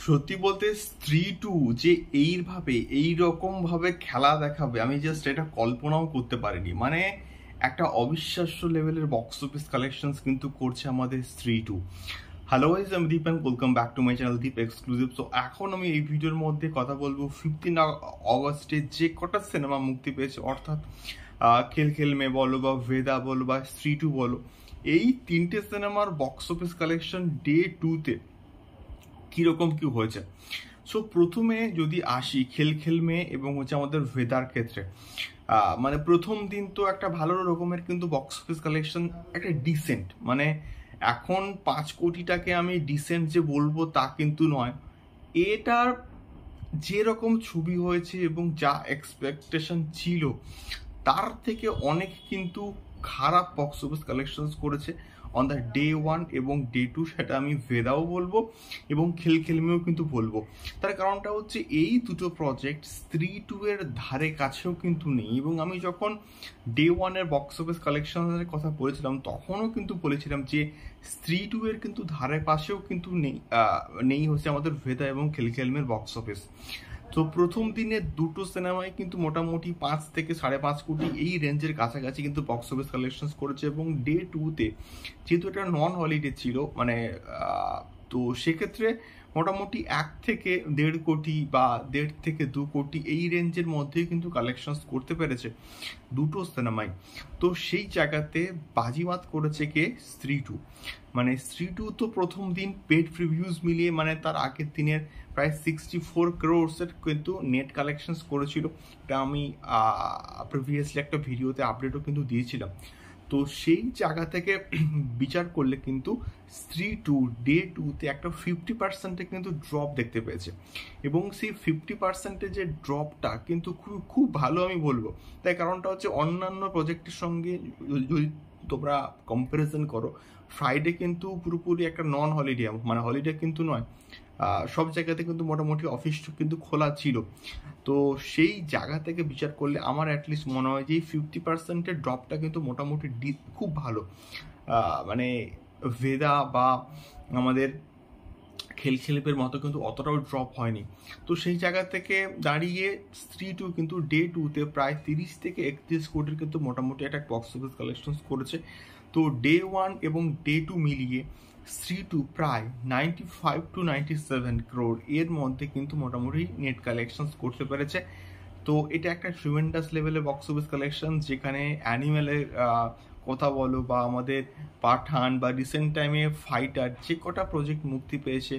সত্যি বলতে স্ত্রী টু যে এইরকম ভাবে খেলা দেখাবে আমি জাস্ট এটা কল্পনাও করতে পারিনি। মানে একটা অবিশ্বাস্য লেভেলের বক্স অফিস কালেকশনস কিন্তু করছে আমাদের স্ত্রী টু। হ্যালো গাইস, আমি Deep and welcome back to my channel Deep exclusive. So এখন আমি এই ভিডিওর মধ্যে কথা বলবো 15 অগস্টে যে কটা সিনেমা মুক্তি পেয়েছে, অর্থাৎ খেল খেল মে বলো বা ভেদা বলো বা স্ত্রী টু বলো, এই তিনটে সিনেমার বক্স অফিস কালেকশন ডে টুতে কিরকম কি হয়েছে। সো প্রথমে যদি আসি খেল খেল মে এবং আমাদের ভেদার ক্ষেত্রে, মানে প্রথম দিন তো একটা ভালো রকমের কিন্তু বক্স অফিস কালেকশন একটা ডিসেন্ট, মানে এখন 5 কোটিটাকে আমি ডিসেন্ট যে বলবো তা কিন্তু নয়। এটার যেরকম ছবি হয়েছে এবং যা এক্সপেকটেশন ছিল তার থেকে অনেক কিন্তু খারাপ বক্স অফিস কালেকশন করেছে অন দ্য ডে ওয়ান এবং ডে টু। সেটা আমি ভেদাও বলবো এবং খেল খেলমেও কিন্তু বলবো। তার কারণটা হচ্ছে এই দুটো প্রজেক্ট স্ত্রী টু এর ধারে কাছেও কিন্তু নেই। এবং আমি যখন ডে ওয়ানের বক্স অফিস কালেকশনের কথা বলেছিলাম তখনও কিন্তু বলেছিলাম যে স্ত্রী টু এর কিন্তু ধারে পাশেও কিন্তু নেই হচ্ছে আমাদের ভেদা এবং খেল খেলমের বক্স অফিস। তো প্রথম দিনে দুটো সিনেমায় কিন্তু মোটামুটি 5 থেকে 5.5 কোটি এই রেঞ্জের কাছাকাছি কিন্তু বক্স অফিস কালেকশন করেছে। এবং ডে টুতে যেহেতু এটা নন হলিডে ছিল, মানে তো সেক্ষেত্রে মোটামুটি 1 থেকে 1.5 কোটি বা 1.5 থেকে 2 কোটি এই রেঞ্জের মধ্যেই কিন্তু কালেকশন করতে পেরেছে দুটো সিনেমাই। তো সেই জায়গাতে বাজিমাত করেছে কে? স্ত্রী টু। মানে স্ত্রী টু তো প্রথম দিন পেড রিভিউজ মিলিয়ে মানে তার আগের দিনের প্রায় 64 ক্রোর্সের কিন্তু নেট কালেকশনস করেছিল। এটা আমি প্রিভিয়াসলি একটা ভিডিওতে আপডেটও কিন্তু দিয়েছিলাম। তো সেই জায়গা থেকে বিচার করলে কিন্তু স্ত্রী টু ডে টুতে একটা 50% কিন্তু ড্রপ দেখতে পেয়েছে। এবং সেই 50% যে ড্রপটা কিন্তু খুব ভালো আমি বলবো। তাই কারণটা হচ্ছে অন্যান্য প্রজেক্টের সঙ্গে যদি তোমরা কম্পারিজন করো, ফ্রাইডে কিন্তু পুরোপুরি একটা নন হলিডে, মানে হলিডে কিন্তু নয়, সব জায়গাতে কিন্তু মোটামুটি অফিস কিন্তু খোলা ছিল। তো সেই জায়গা থেকে বিচার করলে আমার অ্যাটলিস্ট মনে হয় যে 50%-এর ড্রপটা কিন্তু মোটামুটি খুব ভালো। মানে ভেদা বা আমাদের খেল খেলপের মতো কিন্তু অতটাও ড্রপ হয়নি। তো সেই জায়গা থেকে দাঁড়িয়ে স্ত্রী টু কিন্তু ডে টুতে প্রায় 30 থেকে 31 কোটির কিন্তু মোটামুটি একটা বক্স অফিস কালেকশন করেছে। তো ডে ওয়ান এবং ডে টু মিলিয়ে স্ত্রী টু প্রায় 95 to 97 ক্রোড় এর মধ্যে কিন্তু মোটামুটি নেট কালেকশন করতে পেরেছে। তো এটা একটা ট্রিমেন্ডাস লেভেলের বক্স অফিস কালেকশন, যেখানে অ্যানিমেলের কথা বলো বা আমাদের পাঠান বা রিসেন্ট টাইমে ফাইটার যে কটা প্রজেক্ট মুক্তি পেয়েছে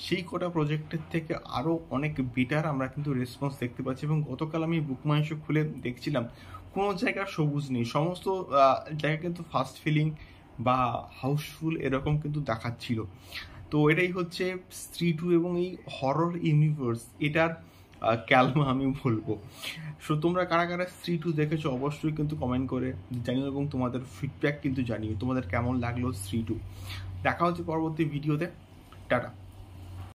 সেই কটা প্রজেক্টের থেকে আরও অনেক বেটার আমরা কিন্তু রেসপন্স দেখতে পাচ্ছি। এবং গতকাল আমি বুকমাইশো খুলে দেখছিলাম কোনো জায়গার সবুজ নেই, সমস্ত জায়গা কিন্তু ফাস্ট ফিলিং বা হাউসফুল এরকম কিন্তু দেখাচ্ছিল। তো এটাই হচ্ছে স্ত্রী টু এবং এই হরর ইউনিভার্স এটার ক্যালমা আমি বলবো। সো তোমরা কারা কারা স্ত্রী টু দেখেছো অবশ্যই কিন্তু কমেন্ট করে জানিও এবং তোমাদের ফিডব্যাক কিন্তু জানিও তোমাদের কেমন লাগলো স্ত্রী টু। দেখা হচ্ছে পরবর্তী ভিডিওতে। টাটা।